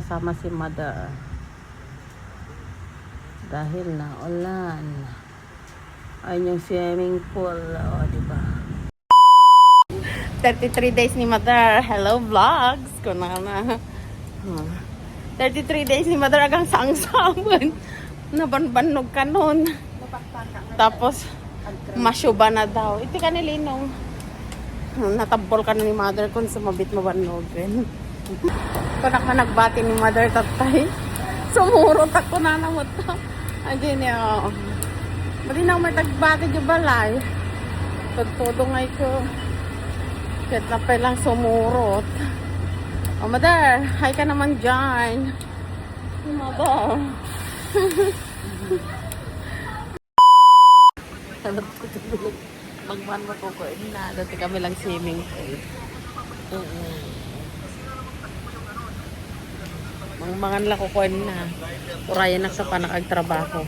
kasama si mother. Dahil na ulan. Ayun yung swimming pool. O, diba? 33 days ni mother. Hello vlogs. Kunana. 33 days ni mother agang saang-saman. Nabanbanog ka nun. Tapos, masyuba na daw. Iti ka nilinong. Natabol ka na ni mother kung sumabit mabanogin. Panak na nagbati ni mother tatay. Sumurot ako na namot. Ajay niya. Mali na ako may tagbati di balay. Todo ngay ko. Kahit na pa lang sumurot. Oh, mother, hi ka naman dyan. Mother. Magman mo ko na. Dati kami lang swimming pool. Mangan lang ko na. Urayan na sa panakagtrabaho.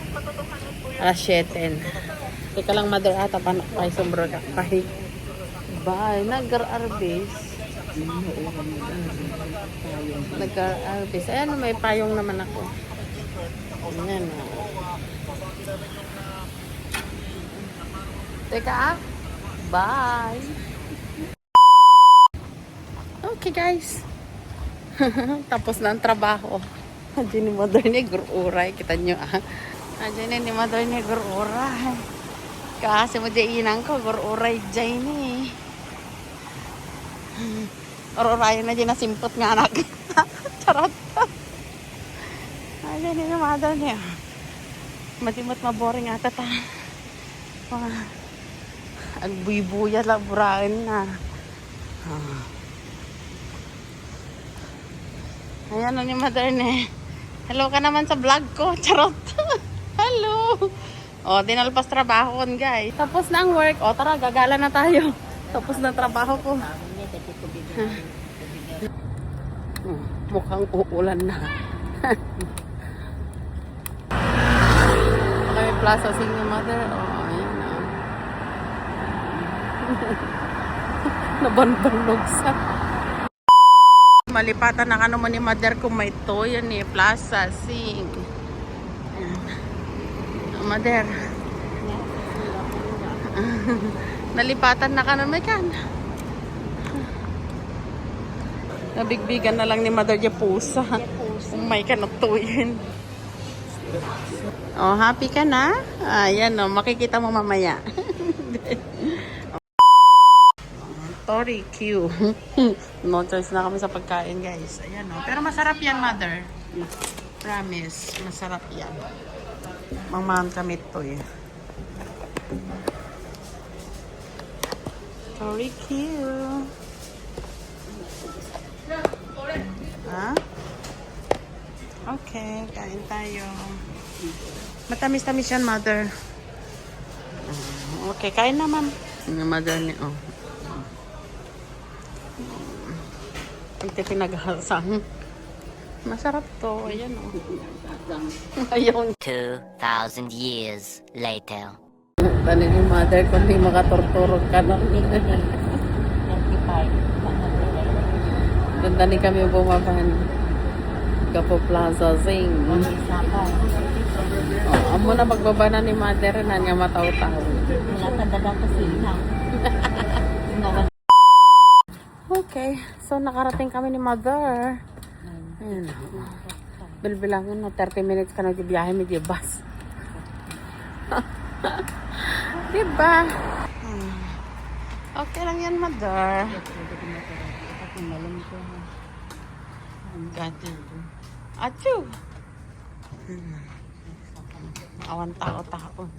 Alas 7. Teka lang mother ata panak kay sombro ka. Kahit bye. Nag-arbis. Nag-arbis. Ayan may payong naman ako. Ayan na. Teka ah. Bye. Okay guys. Tapos na ang trabaho. Diyan ni mother ni gururay. Kita nyo ah. Diyan ni mother ni gururay. Kasi mo dyan inang ko. Gururay dyan ni. Gururay na dyan na simpot nga anak. Charot. Diyan ni mother niya. Matimot maboring ata ta. Ang buy-buya lang burain na. Ayan na ni mother ni. Hello ka naman sa vlog ko. Charot. Hello. O, dinalpas trabaho kon guys. Tapos na ang work. O, tara, gagala na tayo. Tapos na trabaho ko. Mukhang uulan na. Okay, plaza sing ni mother. O, ayan na. Nabanbanog sa. Malipatan na kano mo ni mother kung may to. Yan eh, plaza sing. Mother. Nalipatan na ka na may kan. Nabigbigan na lang ni mother niya pusa. Kung may kanatuyin. Oh, happy ka na? Ayan oh, makikita mo mamaya. Tori Q. No choice na kami sa pagkain guys. Ayan oh. Pero masarap yan mother. Promise. Masarap yan. Mangmahan kami ito eh. Sorry, cute. Ha? Okay, kain tayo. Matamis-tamis yan, mother. Okay, kain naman. Yung mother ni, oh. Ito pinaghasan. Masarap to. Ayan, oh. Ayun. 2,000 years later. Tani ni mother kung di makaturturog ka na. Doon tani kami bumaban. Gapo Plaza Zing. Oh, amo na pagbaba na ni mother na niya mataw-taw. Okay, so nakarating kami ni mother. Ayun. Bilbilangan na 30 minutes ka nagbibiyahe medyo bus. Diba? Okay lang yan, mother. Achoo! Awan tao-tao.